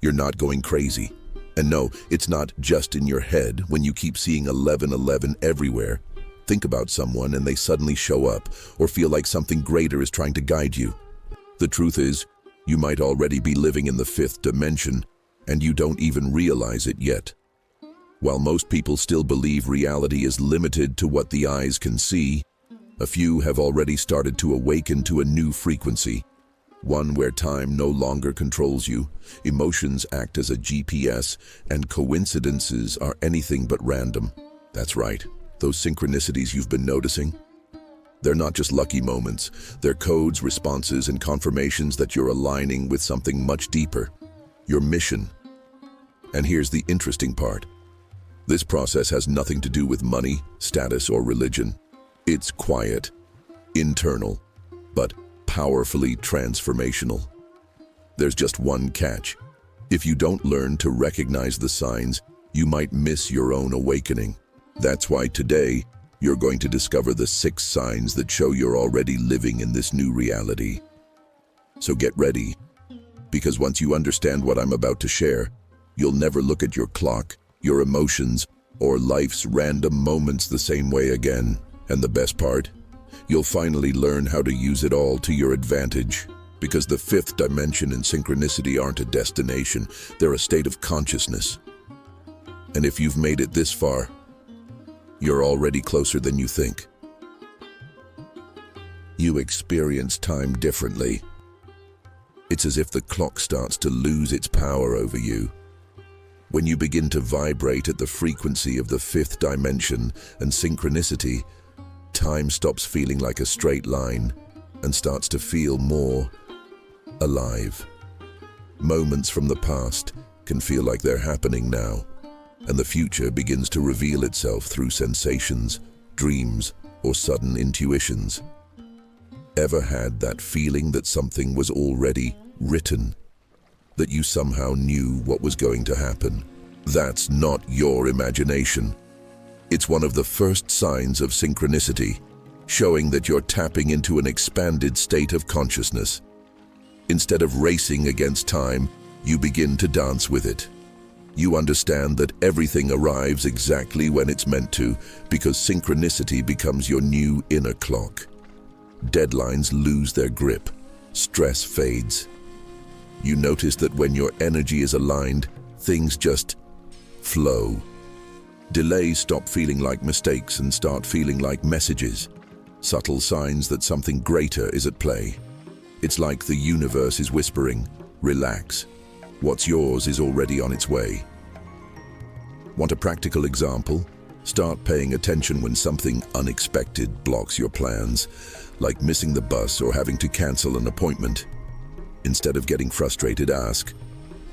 You're not going crazy. And no, it's not just in your head when you keep seeing 1111 everywhere. Think about someone and they suddenly show up, or feel like something greater is trying to guide you. The truth is, you might already be living in the fifth dimension, and you don't even realize it yet. While most people still believe reality is limited to what the eyes can see, a few have already started to awaken to a new frequency, one where time no longer controls you, emotions act as a GPS, and coincidences are anything but random. That's right, those synchronicities you've been noticing. They're not just lucky moments, they're codes, responses, and confirmations that you're aligning with something much deeper, your mission. And here's the interesting part. This process has nothing to do with money, status, or religion. It's quiet, internal, but powerfully transformational. There's just one catch. If you don't learn to recognize the signs, you might miss your own awakening. That's why today, you're going to discover the 6 signs that show you're already living in this new reality. So get ready, because once you understand what I'm about to share, you'll never look at your clock, your emotions, or life's random moments the same way again. And the best part? You'll finally learn how to use it all to your advantage, because the fifth dimension and synchronicity aren't a destination, they're a state of consciousness. And if you've made it this far, you're already closer than you think. You experience time differently. It's as if the clock starts to lose its power over you. When you begin to vibrate at the frequency of the fifth dimension and synchronicity, time stops feeling like a straight line and starts to feel more alive. Moments from the past can feel like they're happening now, and the future begins to reveal itself through sensations, dreams, or sudden intuitions. Ever had that feeling that something was already written, that you somehow knew what was going to happen? That's not your imagination. It's one of the first signs of synchronicity, showing that you're tapping into an expanded state of consciousness. Instead of racing against time, you begin to dance with it. You understand that everything arrives exactly when it's meant to, because synchronicity becomes your new inner clock. Deadlines lose their grip. Stress fades. You notice that when your energy is aligned, things just flow. Delays stop feeling like mistakes and start feeling like messages, subtle signs that something greater is at play. It's like the universe is whispering, relax. What's yours is already on its way. Want a practical example? Start paying attention when something unexpected blocks your plans, like missing the bus or having to cancel an appointment. Instead of getting frustrated, ask,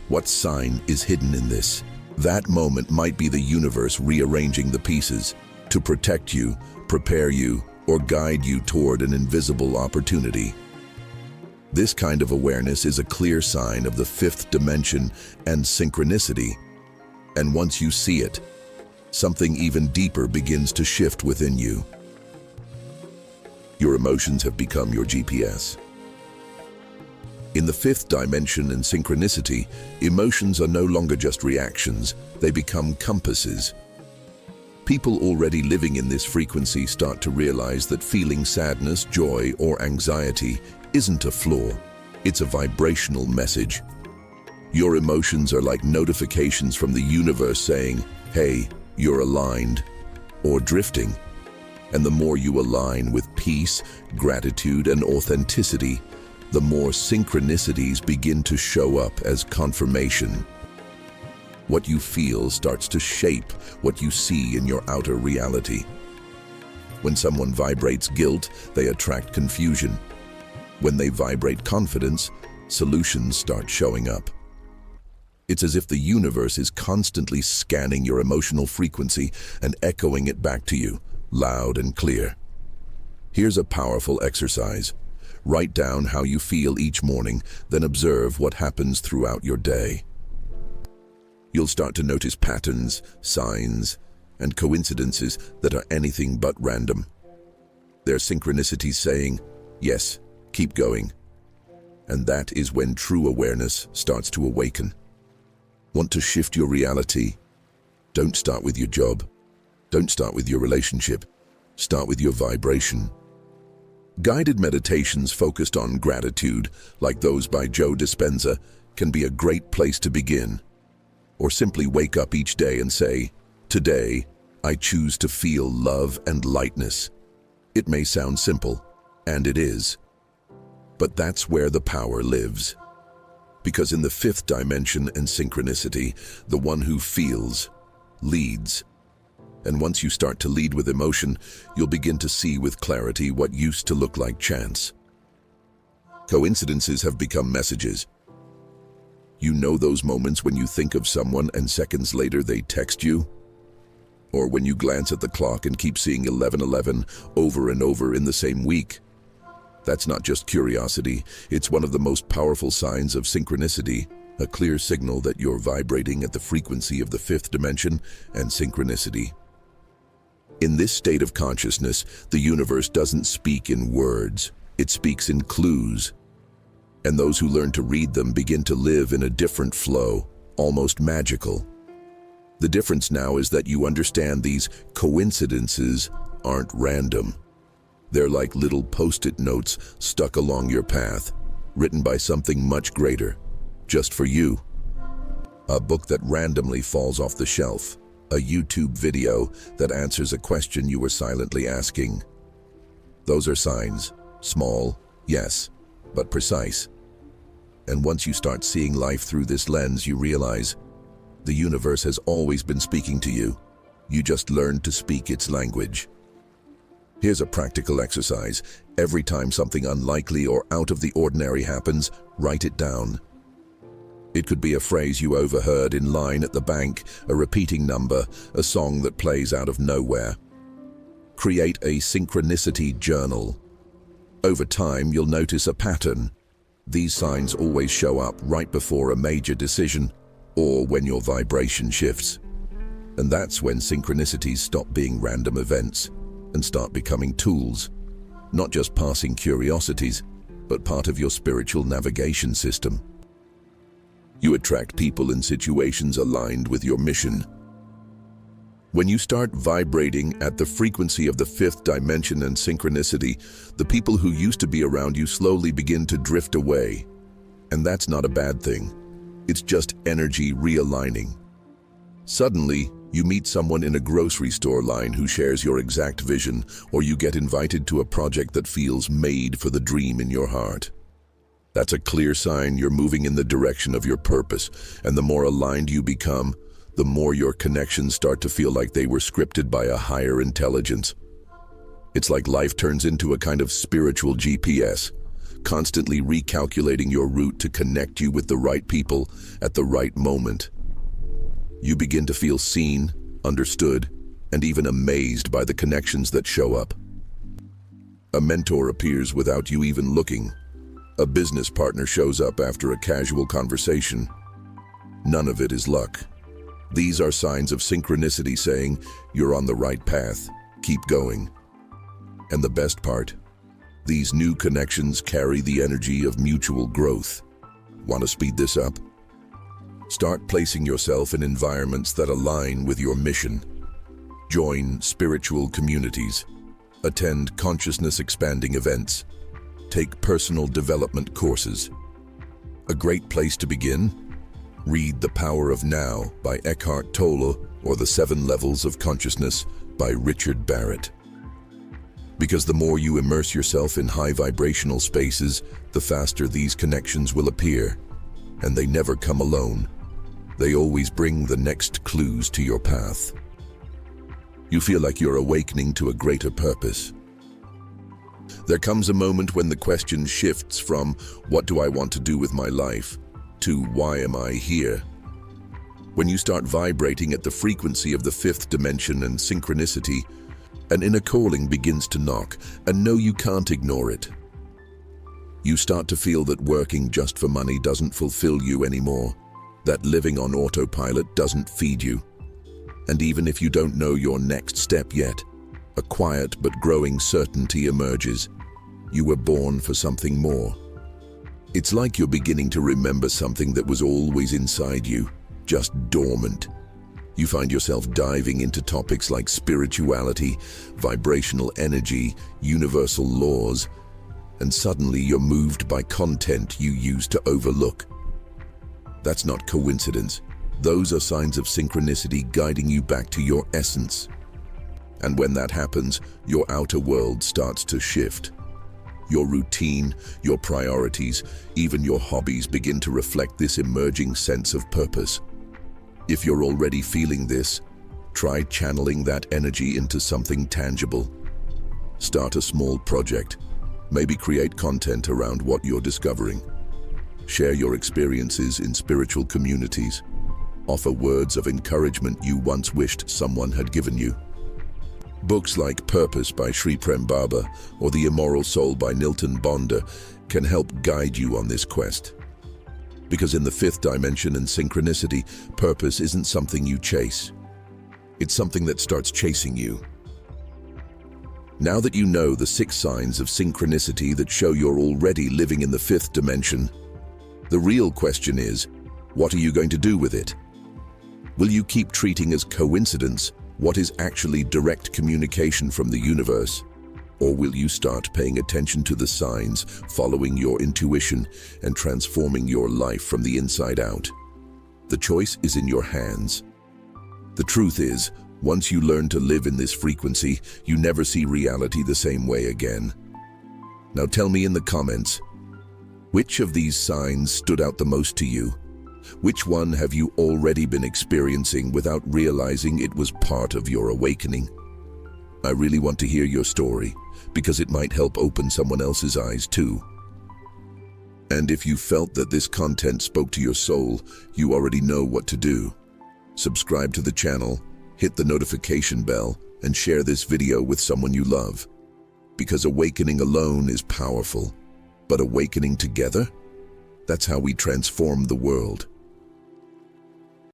what sign is hidden in this? That moment might be the universe rearranging the pieces to protect you, prepare you, or guide you toward an invisible opportunity. This kind of awareness is a clear sign of the fifth dimension and synchronicity. And once you see it, something even deeper begins to shift within you. Your emotions have become your GPS. In the fifth dimension and synchronicity, emotions are no longer just reactions, they become compasses. People already living in this frequency start to realize that feeling sadness, joy, or anxiety isn't a flaw, it's a vibrational message. Your emotions are like notifications from the universe saying, hey, you're aligned, or drifting. And the more you align with peace, gratitude, and authenticity, the more synchronicities begin to show up as confirmation. What you feel starts to shape what you see in your outer reality. When someone vibrates guilt, they attract confusion. When they vibrate confidence, solutions start showing up. It's as if the universe is constantly scanning your emotional frequency and echoing it back to you, loud and clear. Here's a powerful exercise. Write down how you feel each morning, then observe what happens throughout your day. You'll start to notice patterns, signs, and coincidences that are anything but random. They're synchronicities saying, yes, keep going. And that is when true awareness starts to awaken. Want to shift your reality? Don't start with your job. Don't start with your relationship. Start with your vibration. Guided meditations focused on gratitude, like those by Joe Dispenza, can be a great place to begin. Or simply wake up each day and say, "Today, I choose to feel love and lightness." It may sound simple, and it is. But that's where the power lives. Because in the fifth dimension and synchronicity, the one who feels, leads. And once you start to lead with emotion, you'll begin to see with clarity what used to look like chance. Coincidences have become messages. You know those moments when you think of someone and seconds later they text you? Or when you glance at the clock and keep seeing 11:11 over and over in the same week? That's not just curiosity, it's one of the most powerful signs of synchronicity, a clear signal that you're vibrating at the frequency of the fifth dimension and synchronicity. In this state of consciousness, the universe doesn't speak in words, it speaks in clues. And those who learn to read them begin to live in a different flow, almost magical. The difference now is that you understand these coincidences aren't random. They're like little post-it notes stuck along your path, written by something much greater, just for you. A book that randomly falls off the shelf, a YouTube video that answers a question you were silently asking. Those are signs, small, yes, but precise. And once you start seeing life through this lens, you realize the universe has always been speaking to you. You just learned to speak its language. Here's a practical exercise. Every time something unlikely or out of the ordinary happens, write it down. It could be a phrase you overheard in line at the bank, a repeating number, a song that plays out of nowhere. Create a synchronicity journal. Over time, you'll notice a pattern. These signs always show up right before a major decision or when your vibration shifts. And that's when synchronicities stop being random events and start becoming tools, not just passing curiosities, but part of your spiritual navigation system. You attract people and situations aligned with your mission. When you start vibrating at the frequency of the fifth dimension and synchronicity, the people who used to be around you slowly begin to drift away. And that's not a bad thing. It's just energy realigning. Suddenly, you meet someone in a grocery store line who shares your exact vision, or you get invited to a project that feels made for the dream in your heart. That's a clear sign you're moving in the direction of your purpose, and the more aligned you become, the more your connections start to feel like they were scripted by a higher intelligence. It's like life turns into a kind of spiritual GPS, constantly recalculating your route to connect you with the right people at the right moment. You begin to feel seen, understood, and even amazed by the connections that show up. A mentor appears without you even looking. A business partner shows up after a casual conversation. None of it is luck. These are signs of synchronicity saying, you're on the right path, keep going. And the best part, these new connections carry the energy of mutual growth. Want to speed this up? Start placing yourself in environments that align with your mission. Join spiritual communities. Attend consciousness-expanding events. Take personal development courses. A great place to begin? Read The Power of Now by Eckhart Tolle or The 7 Levels of Consciousness by Richard Barrett. Because the more you immerse yourself in high vibrational spaces, the faster these connections will appear. And they never come alone. They always bring the next clues to your path. You feel like you're awakening to a greater purpose. There comes a moment when the question shifts from, what do I want to do with my life, to why am I here? When you start vibrating at the frequency of the fifth dimension and synchronicity, an inner calling begins to knock, and no, you can't ignore it. You start to feel that working just for money doesn't fulfill you anymore, that living on autopilot doesn't feed you. And even if you don't know your next step yet, a quiet but growing certainty emerges. You were born for something more. It's like you're beginning to remember something that was always inside you, just dormant. You find yourself diving into topics like spirituality, vibrational energy, universal laws, and suddenly you're moved by content you used to overlook. That's not coincidence. Those are signs of synchronicity guiding you back to your essence. And when that happens, your outer world starts to shift. Your routine, your priorities, even your hobbies begin to reflect this emerging sense of purpose. If you're already feeling this, try channeling that energy into something tangible. Start a small project. Maybe create content around what you're discovering. Share your experiences in spiritual communities. Offer words of encouragement you once wished someone had given you. Books like Purpose by Sri Prem Baba or The Immoral Soul by Nilton Bonda can help guide you on this quest. Because in the fifth dimension and synchronicity, purpose isn't something you chase. It's something that starts chasing you. Now that you know the 6 signs of synchronicity that show you're already living in the fifth dimension, the real question is, what are you going to do with it? Will you keep treating as coincidence what is actually direct communication from the universe? Or will you start paying attention to the signs, following your intuition, and transforming your life from the inside out? The choice is in your hands. The truth is, once you learn to live in this frequency, you never see reality the same way again. Now tell me in the comments, which of these signs stood out the most to you? Which one have you already been experiencing without realizing it was part of your awakening? I really want to hear your story, because it might help open someone else's eyes too. And if you felt that this content spoke to your soul, you already know what to do. Subscribe to the channel, hit the notification bell, and share this video with someone you love. Because awakening alone is powerful, but awakening together? That's how we transform the world.